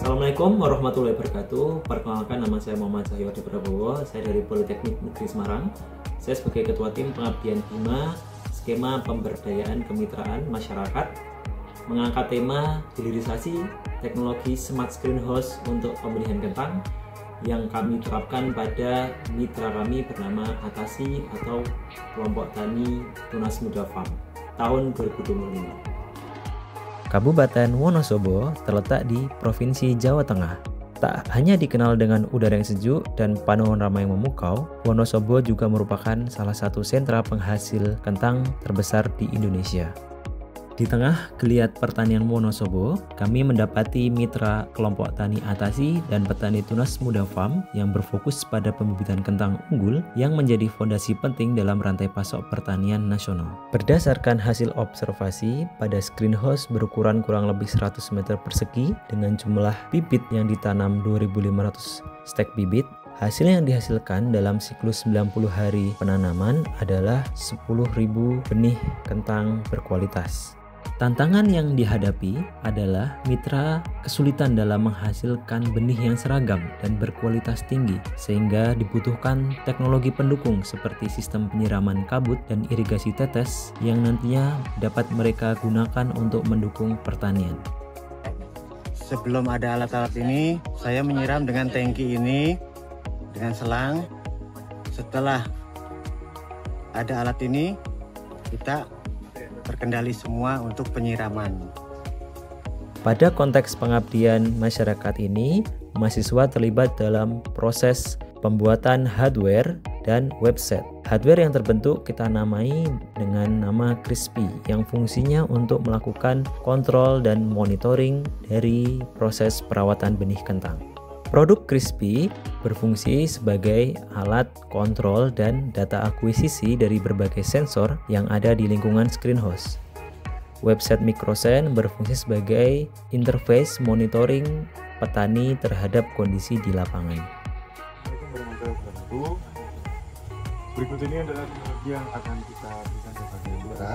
Assalamualaikum warahmatullahi wabarakatuh. Perkenalkan, nama saya Muhammad Cahyadi Prabowo. Saya dari Politeknik Negeri Semarang. Saya sebagai Ketua Tim Pengabdian Hima Skema Pemberdayaan Kemitraan Masyarakat mengangkat tema hilirisasi teknologi Smart Greenhouse untuk pembenihan kentang yang kami terapkan pada mitra kami bernama Atasi atau Kelompok Tani Tunas Muda Farm tahun 2025. Kabupaten Wonosobo terletak di Provinsi Jawa Tengah. Tak hanya dikenal dengan udara yang sejuk dan panorama yang memukau, Wonosobo juga merupakan salah satu sentra penghasil kentang terbesar di Indonesia. Di tengah geliat pertanian Wonosobo, kami mendapati mitra kelompok tani Atasi dan petani Tunas Muda Farm yang berfokus pada pembibitan kentang unggul yang menjadi fondasi penting dalam rantai pasok pertanian nasional. Berdasarkan hasil observasi, pada greenhouse berukuran kurang lebih 100 meter persegi dengan jumlah bibit yang ditanam 2.500 stek bibit, hasil yang dihasilkan dalam siklus 90 hari penanaman adalah 10.000 benih kentang berkualitas. Tantangan yang dihadapi adalah mitra kesulitan dalam menghasilkan benih yang seragam dan berkualitas tinggi, sehingga dibutuhkan teknologi pendukung seperti sistem penyiraman kabut dan irigasi tetes yang nantinya dapat mereka gunakan untuk mendukung pertanian. Sebelum ada alat-alat ini, saya menyiram dengan tangki ini, dengan selang. Setelah ada alat ini, kita terkendali semua untuk penyiraman. Pada konteks pengabdian masyarakat ini, mahasiswa terlibat dalam proses pembuatan hardware dan website. Hardware yang terbentuk kita namai dengan nama Crispy, yang fungsinya untuk melakukan kontrol dan monitoring dari proses perawatan benih kentang. Produk Crispy berfungsi sebagai alat kontrol dan data akuisisi dari berbagai sensor yang ada di lingkungan greenhouse. Website Microsen berfungsi sebagai interface monitoring petani terhadap kondisi di lapangan. Berikut ini adalah teknologi yang akan kita berikan kepada Anda,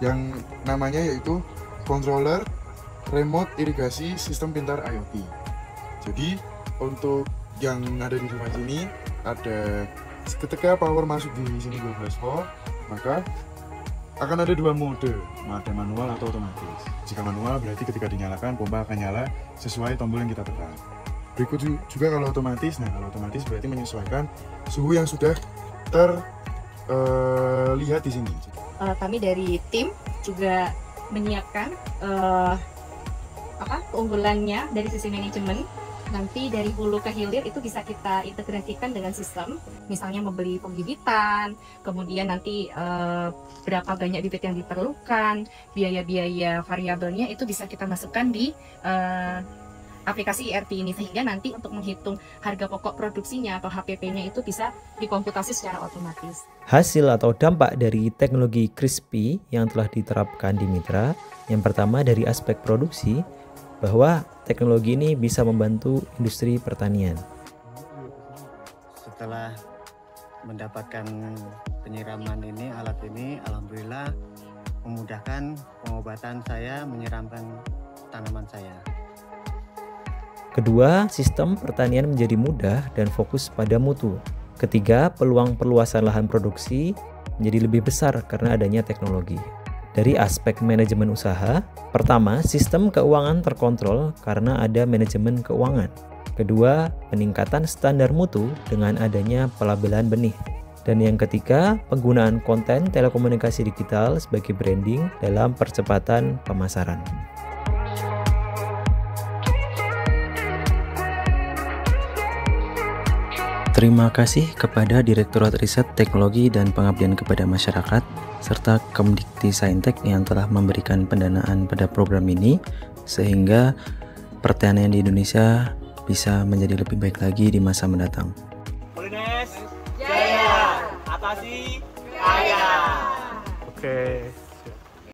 yang namanya yaitu controller remote irigasi sistem pintar IoT. Jadi untuk yang ada di rumah sini, ada ketika power masuk di sini 12 volt, maka akan ada dua mode, ada manual atau otomatis. Jika manual berarti ketika dinyalakan pompa akan nyala sesuai tombol yang kita tekan. Berikut juga kalau otomatis, kalau otomatis berarti menyesuaikan suhu yang sudah terlihat di sini. Kami dari tim juga menyiapkan keunggulannya dari sisi manajemen. Nanti dari hulu ke hilir itu bisa kita integrasikan dengan sistem, misalnya membeli pembibitan, kemudian nanti berapa banyak bibit yang diperlukan, biaya-biaya variabelnya itu bisa kita masukkan di aplikasi ERP ini, sehingga nanti untuk menghitung harga pokok produksinya atau HPP-nya itu bisa dikomputasi secara otomatis. Hasil atau dampak dari teknologi Crispy yang telah diterapkan di mitra, yang pertama dari aspek produksi, bahwa teknologi ini bisa membantu industri pertanian. Setelah mendapatkan penyiraman ini, alat ini, alhamdulillah memudahkan pengobatan saya menyiramkan tanaman saya. Kedua, sistem pertanian menjadi mudah dan fokus pada mutu. Ketiga, peluang perluasan lahan produksi menjadi lebih besar karena adanya teknologi. Dari aspek manajemen usaha, pertama, sistem keuangan terkontrol karena ada manajemen keuangan. Kedua, peningkatan standar mutu dengan adanya pelabelan benih. Dan yang ketiga, penggunaan konten telekomunikasi digital sebagai branding dalam percepatan pemasaran. Terima kasih kepada Direktorat Riset Teknologi dan Pengabdian kepada Masyarakat serta Kemdikti Saintek yang telah memberikan pendanaan pada program ini, sehingga pertanian di Indonesia bisa menjadi lebih baik lagi di masa mendatang. Polines Jaya, atasi kaya. Oke.